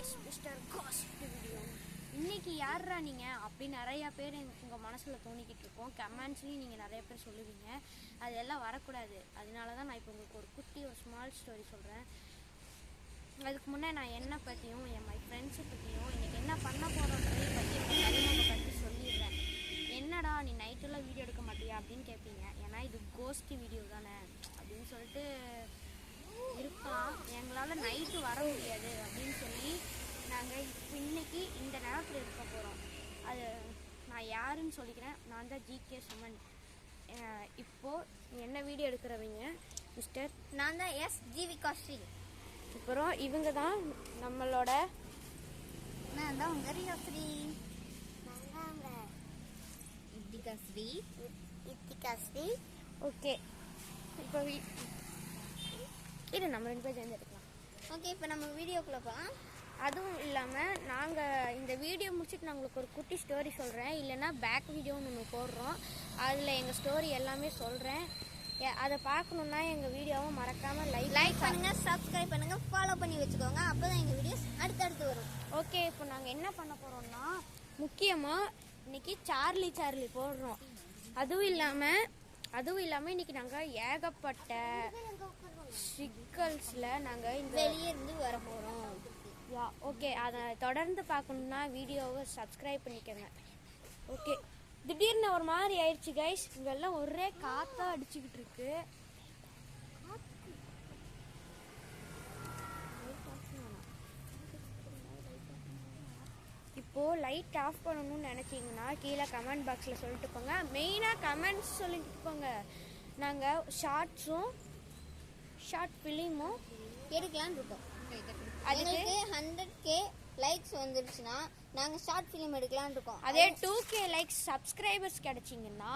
Guys, mister cost video. இன்னைக்கு யாரா நீங்கள் அப்படி நிறையா பேர் உங்கள் மனசில் தோணிக்கிட்டு இருக்கோம். கமெண்ட்ஸ்லையும் நீங்கள் நிறைய பேர் சொல்லுவீங்க. அது எல்லாம் வரக்கூடாது. அதனால தான் நான் இப்போ உங்களுக்கு ஒரு ஸ்மால் ஸ்டோரி சொல்கிறேன். அதுக்கு முன்னே நான் என்னை பற்றியும் மை ஃப்ரெண்ட்ஸை பற்றியும் இன்றைக்கி என்ன பண்ண போகிறோன்றதை பற்றி சொல்லிடுறேன். என்னடா நீ நைட்டெல்லாம் வீடியோ எடுக்க மாட்டியா அப்படின்னு கேட்பீங்க. ஏன்னா இது கோஸ்ட் வீடியோ தானே அப்படின்னு சொல்லிட்டு இருக்கலாம். எங்களால் நைட்டு வர முடியாது அப்படின்னு சொல்லி நாங்கள் இப்போ இன்றைக்கி இந்த நேரத்தில் இருக்க போகிறோம். அது நான் யாருன்னு சொல்லிக்கிறேன். நான் தான் ஜிகே சுமன். இப்போது என்ன வீடியோ எடுக்கிறவங்க மிஸ்டர். நான் தான் எஸ் ஜீவிகா ஸ்ரீ. அப்புறம் இவங்க தான் நம்மளோட. நான் தான் உங்கள் ரியா ஸ்ரீ. இத்திகா ஸ்ரீ. ஓகே, இப்போ இது நம்ம 2 பேர் சேர்ந்து எடுக்கலாம். ஓகே, இப்போ நம்ம வீடியோக்குள்ளே போகலாம். அதுவும் இல்லாமல் நாங்கள் இந்த வீடியோ முடிச்சுட்டு நான் உங்களுக்கு ஒரு குட்டி ஸ்டோரி சொல்கிறேன். இல்லைன்னா பேக் வீடியோன்னு ஒன்று போடுறோம். அதில் எங்கள் ஸ்டோரி எல்லாமே சொல்கிறேன். அதை பார்க்கணுன்னா எங்கள் வீடியோவை மறக்காமல் லைக் பண்ணுங்கள், சப்ஸ்கிரைப் பண்ணுங்கள், ஃபாலோ பண்ணி வச்சுக்கோங்க. அப்போ தான் எங்கள் வீடியோஸ் அடுத்தடுத்து வரும். ஓகே, இப்போ நாங்கள் என்ன பண்ண போகிறோம்னா முக்கியமாக இன்றைக்கி சார்லி போடுறோம். அதுவும் இல்லாமல் இன்றைக்கி நாங்கள் ஏகப்பட்ட சிக்கல்ஸில் நாங்கள் இந்த வெளியே இருந்து வர போகிறோம். ஓகே, அதை தொடர்ந்து பார்க்கணுன்னா வீடியோவை சப்ஸ்கிரைப் பண்ணிக்கோங்க. ஓகே, திடீர்னு ஒரு மாதிரி ஆயிடுச்சு கைஸ். இங்கெல்லாம் ஒரே காற்றா அடிச்சுக்கிட்டு இருக்கு. இப்போது லைட் ஆஃப் பண்ணணும்னு நினச்சிங்கன்னா கீழே கமெண்ட் பாக்ஸில் சொல்லிட்டு போங்க. மெயினாக கமெண்ட்ஸ் சொல்லிட்டு போங்க. நாங்கள் ஷார்ட் ஃபிலிமும் எடுக்கலான்னு இருக்கோம். அதுக்கு 100K லைக்ஸ் வந்துருச்சுன்னா நாங்கள் ஷார்ட் ஃபிலிம் எடுக்கலான்னு இருக்கோம். அதே 2K லைக்ஸ் சப்ஸ்கிரைபர்ஸ் கிடைச்சிங்கன்னா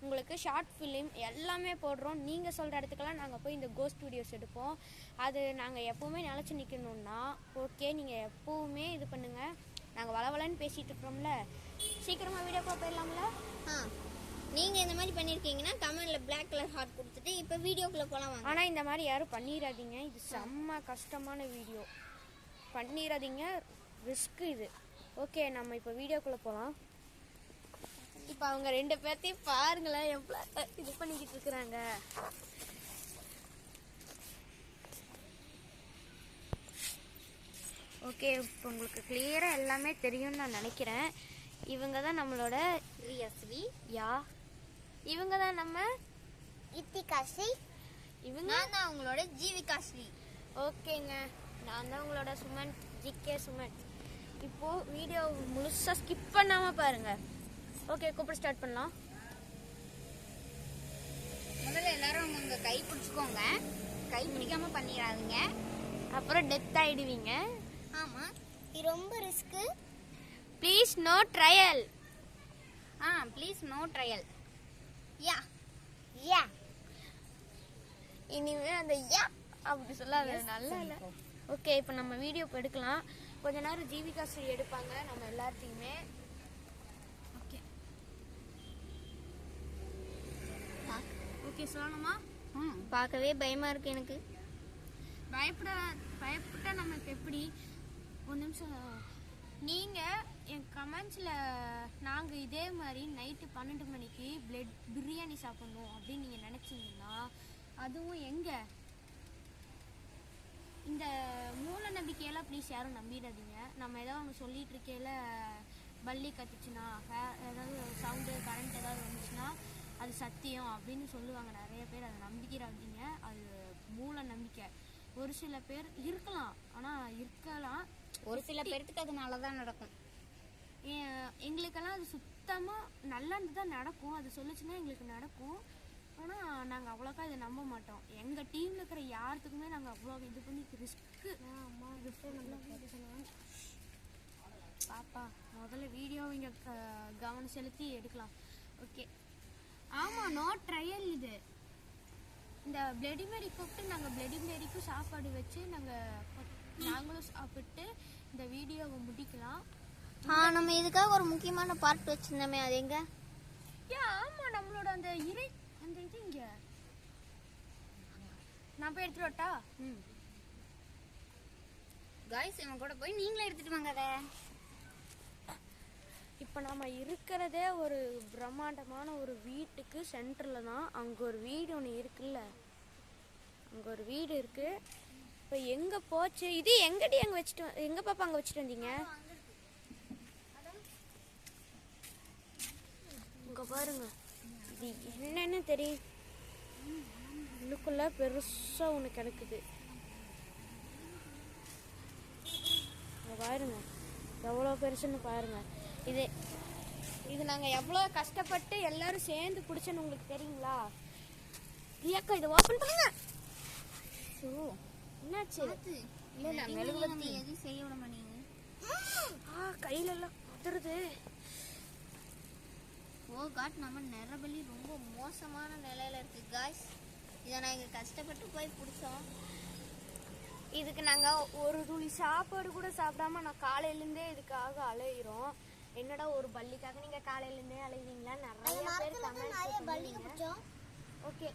உங்களுக்கு ஷார்ட் ஃபிலிம் எல்லாமே போடுறோம். நீங்கள் சொல்கிற இடத்துக்கெல்லாம் நாங்கள் போய் இந்த கோஸ்ட் வீடியோஸ் எடுப்போம். அது நாங்கள் எப்போவுமே நிலச்சி நிற்கணுன்னா ஓகே, நீங்கள் எப்போவுமே இது பண்ணுங்கள். நாங்கள் வளவலன்னு பேசிகிட்டு இருக்கிறோம்ல, சீக்கிரமாக வீடியோக்குள்ளே போயிடலாம்ல. நீங்கள் இந்த மாதிரி பண்ணியிருக்கீங்கன்னா கமெண்டில் பிளாக் கலர் ஹார்ட் கொடுத்துட்டு இப்போ வீடியோக்குள்ளே போகலாம். ஆனால் இந்த மாதிரி யாரும் பண்ணிடாதீங்க. இது செம்ம கஷ்டமான வீடியோ. பண்ணிடாதீங்க, ரிஸ்க்கு இது. ஓகே, நம்ம இப்போ வீடியோக்குள்ளே போகலாம். இப்போ அவங்க 2 பேர்த்தையும் பாருங்களேன், எவ்வளோ இது பண்ணிக்கிட்டு இருக்கிறாங்க. ஓகே, இப்போ உங்களுக்கு கிளியராக எல்லாமே தெரியும்னு நான் நினைக்கிறேன். இவங்க தான் நம்மளோட ரியஸ்வி. இவங்க தான் நம்ம இத்திகா ஸ்ரீ. இவங்க தான் உங்களோட ஜீவிகா ஸ்ரீ. ஓகேங்க, நான் தான் உங்களோட சுமன், ஜிகே சுமன். இப்போது வீடியோ முழுசாக ஸ்கிப் பண்ணாமல் பாருங்கள். ஓகே, கூப்பிட ஸ்டார்ட் பண்ணலாம். முதல்ல எல்லாரும் உங்க கை பிடிச்சிக்கோங்க. கை பிடிக்காமல் பண்ணிடாதீங்க, அப்புறம் டெத் ஆகிடுவீங்க. ஆமாம், இது ரொம்ப risk. Please no trial. Please no trial. இனிமே அந்த அப்படி சொல்லாத, நல்லா இல்லை. ஓகே, இப்போ நம்ம வீடியோ இப்போ எடுக்கலாம். கொஞ்ச நேரம் ஜீவிகா ஸ்ரீ எடுப்பாங்க நம்ம எல்லாத்தையுமே. ஓகே ஓகே சொல்லணுமா? பார்க்கவே பயமாக இருக்கு எனக்கு. பயப்பட்டா நமக்கு எப்படி? ஒரு நிமிஷம். நீங்கள் என் கமெண்ட்ஸில் நாங்கள் இதே மாதிரி நைட்டு 12 மணிக்கு பிரியாணி சாப்பிட்ணும் அப்படின்னு நீங்கள் நினச்சிங்கன்னா, அதுவும் எங்கே இந்த மூல நம்பிக்கையெல்லாம் ப்ளீஸ் யாரும் நம்பிடாதீங்க. நம்ம ஏதாவது ஒன்று சொல்லிகிட்டு இருக்கையில் பள்ளி கத்துச்சுன்னா, ஏதாவது சவுண்டு கரண்ட் ஏதாவது வந்துச்சுன்னா அது சத்தியம் அப்படின்னு சொல்லுவாங்க நிறைய பேர். அதை நம்பிக்கிறாதீங்க. அது மூல நம்பிக்கை. ஒரு சில பேர் இருக்கலாம், ஆனால் ஒரு சில பேர்த்துக்கு அது நல்லா தான் நடக்கும். எங்களுக்கெல்லாம் அது சுத்தமாக நல்லது தான் நடக்கும். அது சொல்லிச்சுன்னா எங்களுக்கு நடக்கும். ஆனால் நாங்கள் அவ்வளோக்கா இதை நம்ப மாட்டோம். எங்கள் டீமில் இருக்கிற யாருத்துக்குமே நாங்கள் அவ்வளோ இது பண்ணி ரிஸ்க்கு. பாப்பா முதல்ல வீடியோ இங்கே கவனம் செலுத்தி எடுக்கலாம். ஓகே, ஆமாம், நோ ட்ரையல். இது இந்த பிளடி மேரி கூப்பிட்டு நாங்கள் பிளடி மேரிக்கும் சாப்பாடு வச்சு நாங்களும் சாப்பிட்டு இந்த வீடியோவை முடிக்கலாம். நம்ம இதுக்காக ஒரு முக்கியமான பார்ட் வச்சுருந்தோமே, அது எங்க? ஆமாம், நம்மளோட அந்த இது இங்கே நான் போய் எடுத்துட்டு வரட்டா? காய்ஸ் இவன் கூட போய் நீங்களே எடுத்துட்டு வாங்க அதை. இப்போ நம்ம இருக்கிறதே ஒரு பிரம்மாண்டமான ஒரு வீட்டுக்கு சென்டரில் தான். அங்கே ஒரு வீடு ஒன்று இருக்குல்ல, அங்கே ஒரு வீடு இருக்கு. இப்போ எங்கே போச்சு இது? எங்கடி அங்கே வச்சுட்டு எங்கே பாப்பா அங்கே வச்சுட்டு வந்தீங்க? இங்கே பாருங்க, இது என்னன்னு தெரியும், உள்ளுக்குள்ள பெருசாக ஒன்று கிடக்குது. இங்கே பாருங்க எவ்வளோ பெருசுன்னு பாருங்க. இது நாங்கள் எவ்வளோ கஷ்டப்பட்டு எல்லாரும் சேர்ந்து பிடிச்சோன்னு உங்களுக்கு தெரியுங்களா? ரியாக்கா இதை ஓப்பன் பண்ணுங்க. என்னாச்சு? இல்ல இல்ல மெழுகுவர்த்தி எதுவும் செய்ய விட மாட்டீங்க. கையில எல்லாம் குத்துறது. ஓ காட், நம்ம நரபலி ரொம்ப மோசமான நிலையில இருக்கு காய்ஸ். இதை நாங்கள் கஷ்டப்பட்டு போய் பிடிச்சோம். இதுக்கு நாங்கள் ஒரு துளி சாப்பாடு கூட சாப்பிடாம நான் காலையிலேருந்தே இதுக்காக அலையிறோம். என்னடா ஒரு பல்லிக்காக நீங்க காலையிலேருந்தே அலைவீங்களா? நிறைய பேர் கமெண்ட்ஸ். ஓகே,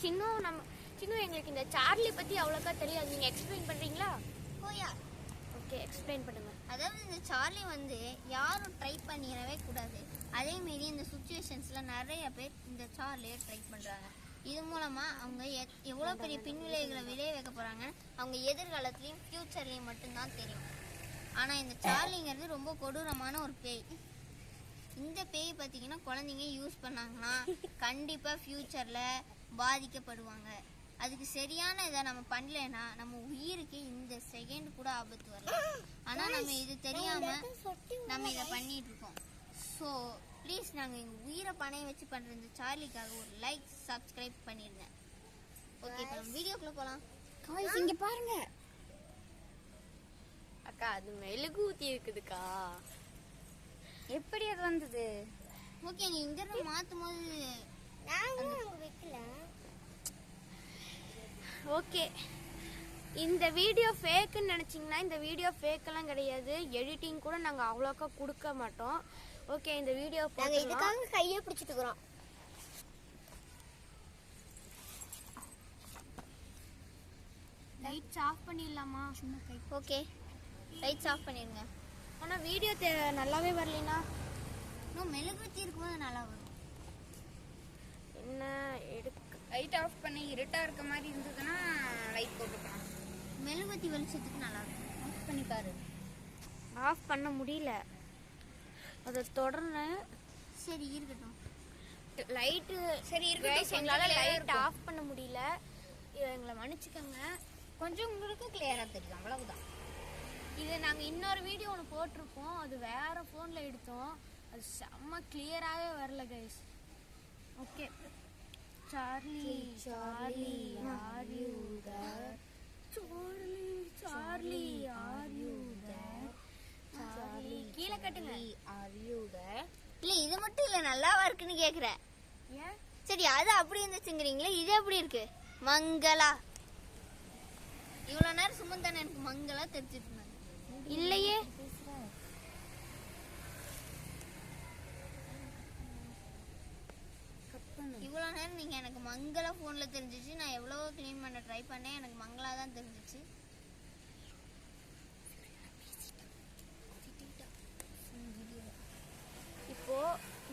சின்ன எங்களுக்கு இந்த சார்லி பத்தி அவ்வளோக்கா தெரியாது, நீங்க எக்ஸ்பிளைன் பண்றீங்களா? ஓயா ஓகே, எக்ஸ்பிளைன் பண்ணுங்க. அதாவது இந்த சார்லி வந்து யாரும் ட்ரை பண்ணிடவே கூடாது. அதே மாரி இந்த சுச்சுவேஷன்ஸ்ல நிறைய பேர் இந்த சார்லியை ட்ரை பண்றாங்க. இது மூலமா அவங்க எவ்வளோ பெரிய பின்விளைவுகளை விளைவிக்க போறாங்க அவங்க எதிர்காலத்துலயும் ஃபியூச்சர்லயும் மட்டும்தான் தெரியும். ஆனா இந்த சார்லிங்கிறது ரொம்ப கொடூரமான ஒரு பேய். இந்த பேய் பார்த்தீங்கன்னா குழந்தைங்க யூஸ் பண்ணாங்கன்னா கண்டிப்பா ஃபியூச்சர்ல பாதிக்கப்படுவாங்க. அதுக்கு சரியான இதை நம்ம பண்ணலைன்னா நம்ம உயிருக்கு இந்த செகண்ட் கூட ஆபத்து வரலாம். ஆனா நம்ம இது தெரியாம நம்ம இதை பண்ணிட்டு இருக்கோம். ஸோ ப்ளீஸ் நாங்கள் எங்கள் உயிரை பணைய வச்சு பண்ணுற இந்த சார்லிக்காக ஒரு லைக் சப்ஸ்கிரைப் பண்ணிடுங்க. ஓகே, இப்போ நம்ம வீடியோக்குள்ள போகலாம். இங்க பாருங்க அக்கா, அது மெழுகுவர்த்தி இருக்குதுக்கா. எப்படி அது வந்தது? ஓகே, நீ இங்க மாத்தும் போது வைக்கல. ஓகே, இந்த வீடியோ ஃபேக்குன்னு நினச்சிங்கன்னா இந்த வீடியோ ஃபேக்கெல்லாம் கிடையாது. எடிட்டிங் கூட நாங்கள் அவ்வளோக்கா கொடுக்க மாட்டோம். ஓகே, இந்த வீடியோ நாங்கள் இதுக்காக கையை பிடிச்சிட்டு இருக்கிறோம். லைட்ஸ் ஆஃப் பண்ணிடலாமா? ஓகே, லைட்ஸ் ஆஃப் பண்ணிடுங்க. ஆனால் வீடியோ நல்லாவே வரலைன்னா இன்னும் மெழுகுவர்த்தி இருக்கும்போது நல்லா வரும். என்ன லைட் ஆஃப் பண்ணி இருட்டா இருக்க மாதிரி இருந்ததுன்னா லைட் போட்டுக்கலாம். மெழுகுவர்த்தி வெளிச்சத்துக்கு நல்லா இருக்கும். ஆஃப் பண்ணி பாரு. ஆஃப் பண்ண முடியல, அதை தொடர்ந்து. சரி இருக்கட்டும். லைட்டு சரி இருக்கட்டும், எங்களால் லைட் ஆஃப் பண்ண முடியல, எங்களை மன்னிச்சுக்கோங்க. கொஞ்சம் உங்களுக்கு கிளியரா தெரியும், அவ்வளவுதான். இது நாங்கள் இன்னொரு வீடியோ ஒன்று போட்டிருப்போம், அது வேற ஃபோனில் எடுத்தோம், அது செம்ம கிளியராகவே வரல guys. Okay, Charlie Charlie are you there? Charlie Charlie are you there? Charlie கீழே கட்டுங்க. Are you there? இல்ல இது மட்டும் இல்ல, நல்லாவா இருக்குன்னு கேக்குறேன். ஏன்? சரி, அது அப்படி இருந்துச்சுங்கிறீங்களே, இது எப்படி இருக்கு? மங்களா. இவ்வளவு நேரம் சுமந்தானே எனக்கு மங்களா தெரிஞ்சிட்டு இருந்தாங்க. இல்லையே. இவ்வளவு நேரம் நீங்க எனக்கு மங்களா போன்ல தெரிஞ்சிச்சு. நான் எவ்வளவோ கிளீன் பண்ண ட்ரை பண்ணேன், எனக்கு மங்களா தான் தெரிஞ்சிச்சு.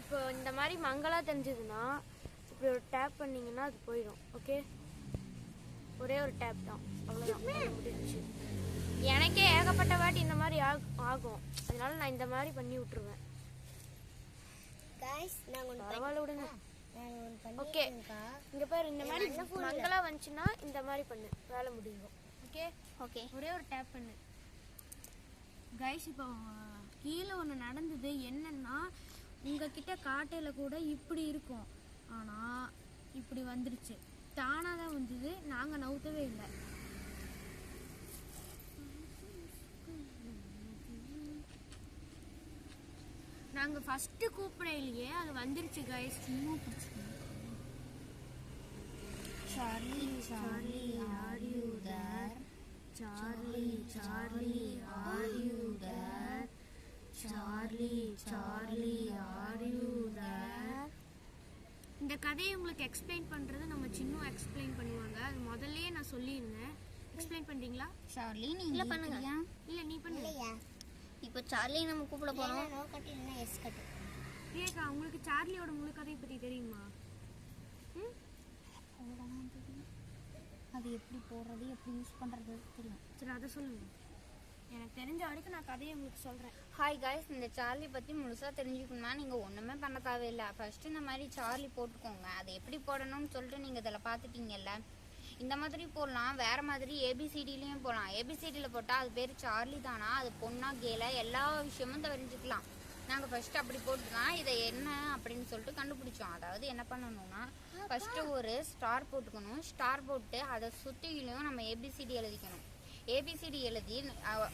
இப்போ இந்த மாதிரி மங்களா தெரிஞ்சதுன்னா இப்படி ஒரு டேப் பண்ணீங்கன்னா அது போயிடும். ஓகே, ஒரே ஒரு டேப் தான், அவ்வளோதான், முடிஞ்சிச்சு. எனக்கே ஏகப்பட்ட வாட்டி இந்த மாதிரி ஆகும், அதனால நான் இந்த மாதிரி பண்ணி விட்டுருவேன். பரவாயில்ல விடுங்க. ஓகே, இங்க பாரு, இந்த மாதிரி மங்களா வந்துச்சுன்னா இந்த மாதிரி பண்ணு, வேலை முடியும். ஓகே ஓகே, ஒரே ஒரு டேப் பண்ணு கைஸ். இப்போ கீழே ஒன்று நடந்தது. என்னன்னா, உங்ககிட்ட காட்டையில கூட இப்படி இருக்கும், ஆனால் இப்படி வந்துருச்சு. தானாக தான் வந்தது, நாங்கள் நவுத்தவே இல்லை. நாங்கள் ஃபஸ்ட்டு கூப்பிடையிலேயே அது வந்துருச்சு guys. Charlie Charlie are you there? Charlie Charlie are you there? Charlie Charlie are you there? இந்த கதையை உங்களுக்கு எக்ஸ்பிளைன் பண்ணுறது நம்ம சின்ன எக்ஸ்பிளைன் பண்ணுவாங்க. அது முதல்லயே நான் சொல்லியிருந்தேன். எக்ஸ்பிளைன் பண்றீங்களா? சார்லி நீ இல்ல, பண்ணுங்க. இல்ல நீ பண்ணு. இல்லையா இப்போ சார்லி நம்ம கூப்பிட போறோம். நோ கட்டு இல்லைன்னா எஸ் கட்டு. பிரியங்கா, உங்களுக்கு சார்லியோட முழு கதையை பத்தி தெரியுமா? அது எப்படி போடுறது எப்படி யூஸ் பண்றது தெரியும். சரி அதை சொல்லுங்க. எனக்கு தெரிஞ்ச வரைக்கும் நான் கதையை உங்களுக்கு சொல்றேன். ஹாய் காய்ஸ், இந்த சார்லி பற்றி முழுசாக தெரிஞ்சுக்கணும்னா நீங்கள் ஒன்றுமே பண்ண தேவையில்லை. ஃபர்ஸ்ட் இந்த மாதிரி சார்லி போட்டுக்கோங்க. அது எப்படி போடணும்னு சொல்லிட்டு நீங்கள் இதில் பார்த்துட்டீங்கல்ல. இந்த மாதிரி போடலாம், வேறு மாதிரி ஏபிசிடிலையும் போடலாம். ஏபிசிடியில் போட்டால் அது பேர் சார்லி தானா, அது பொண்ணா கேல எல்லா விஷயமும் தெரிஞ்சுக்கலாம். நாங்கள் ஃபர்ஸ்ட் அப்படி போட்டு தான் இதை என்ன அப்படின்னு சொல்லிட்டு கண்டுபிடிச்சோம். அதாவது என்ன பண்ணணும்னா ஃபர்ஸ்ட்டு ஒரு ஸ்டார் போட்டுக்கணும். ஸ்டார் போட்டு அதை சுற்றிலையும் நம்ம ஏபிசிடி எழுதிக்கணும். ஏபிசிடி எழுதி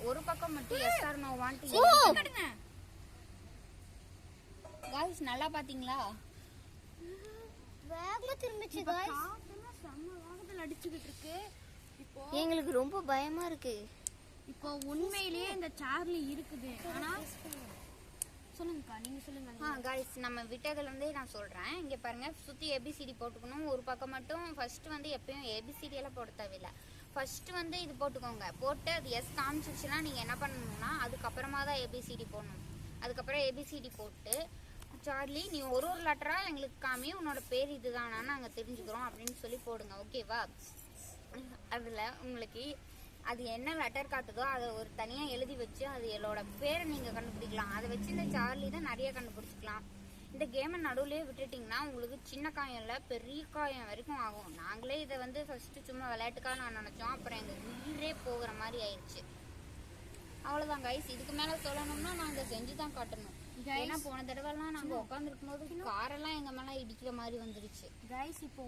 ஒரு பக்கம் மட்டும் yes or no want guys நல்லா பாத்தீங்களா? வேகமா திரும்பிச்சு गाइस. செம்ம வேகத்துல அடிச்சுக்கிட்டு இருக்கு. இப்போ எங்களுக்கு ரொம்ப பயமா இருக்கு. இப்போ உண்மையிலேயே இந்த சார்லி இருக்குது. ஆனா சொல்லுங்கக்கா, நீங்க சொல்லுங்க. गाइस நம்ம விட்டதுலேருந்தே நான் சொல்கிறேன். இங்கே பாருங்கள், சுற்றி ஏபிசிடி போட்டுக்கணும். ஒரு பக்கம் மட்டும் ஃபர்ஸ்ட் வந்து எப்பயும் ஏபிசிடி எல்லாம் போட தேவையில்லை. ஃபர்ஸ்ட் வந்து இது போட்டுக்கோங்க. போட்டு அது எஸ் காமிச்சிச்சுன்னா நீங்கள் என்ன பண்ணணும்னா அதுக்கப்புறமா தான் ஏபிசிடி போடணும். அதுக்கப்புறம் ஏபிசிடி போட்டு சார்லி நீ ஒரு லெட்டராக எங்களுக்கு காமி, உன்னோட பேர் இதுதானா நாங்கள் தெரிஞ்சுக்கிறோம் அப்படின்னு சொல்லி போடுங்க. ஓகேவா? அதில் உங்களுக்கு அது என்ன லெட்டர் காட்டுதோ அதை ஒரு தனியாக எழுதி வச்சு அது என்னோட பேரை நீங்கள் கண்டுபிடிக்கலாம். அதை வச்சு இந்த சார்லி தான் நிறைய கண்டுபிடிச்சிக்கலாம். இந்த கேமை நடுவுலேயே விட்டுட்டிங்கன்னா உங்களுக்கு சின்ன காயம் இல்லை பெரிய காயம் வரைக்கும் ஆகும். நாங்களே இதை வந்து ஃபஸ்ட்டு சும்மா விளையாட்டுக்காக நான் நினச்சோம். அப்புறம் எங்கள் உயிரே போகிற மாதிரி ஆயிடுச்சு. அவ்வளோதான் கைஸ். இதுக்கு மேலே சொல்லணும்னா நாங்கள் செஞ்சு தான் காட்டணும். ஏன்னா போன தடவைலாம் நாங்கள் உட்காந்துருக்கும் போது காரெல்லாம் எங்கள் மேலே இடிக்கிற மாதிரி வந்துருச்சு. கைஸ் இப்போ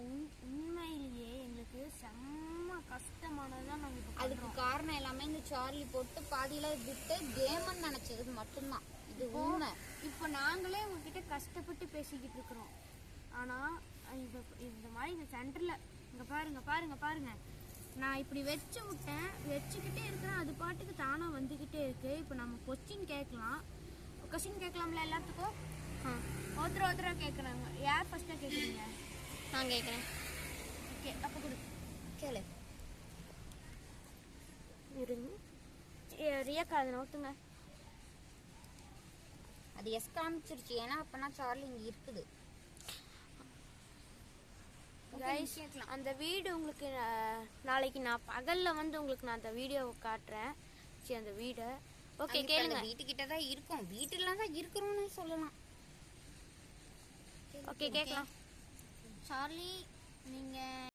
உண்மையிலேயே எங்களுக்கு செம்ம கஷ்டமானதான் நாங்கள் இப்போ அதுக்கு காரணம் எல்லாமே இந்த சார்லி போட்டு பாதியில் விட்டு கேம்னு நினச்சது மட்டும்தான். இது உண்மை. இப்போ நாங்களே உங்ககிட்ட கஷ்டப்பட்டு பேசிக்கிட்டு இருக்கிறோம். ஆனால் இந்த மாதிரி இந்த சென்டரில் இங்கே பாருங்க நான் இப்படி வச்சு விட்டேன், வச்சுக்கிட்டே இருக்கிறேன். அது பாட்டுக்கு தானாக வந்துக்கிட்டே இருக்குது. இப்போ நம்ம கொஸ்டின் கேட்கலாம்ல எல்லாத்துக்கும். ஒருத்தராக கேட்குறாங்க. யார் ஃபஸ்ட்டாக கேட்குறீங்க? நான் கேட்குறேன். ஓகே, அப்போ கொடு. கேளு. ரியாக்கா அதை நோட்டுங்க. அது எஸ் காமிச்சிருச்சு. ஏன்னா அப்பனா சார்லி இங்கே இருக்குது. கைஸ் அந்த வீடு உங்களுக்கு நாளைக்கு நான் பகலில் வந்து உங்களுக்கு நான் அந்த வீடியோவை காட்டுறேன். சரி அந்த வீடை ஓகே கேளுங்க. வீட்டுக்கிட்ட தான் இருக்கும், வீட்டில் தான் இருக்கிறோம்னு சொல்லலாம். ஓகே கேட்கலாம். சார்லி, நீங்கள்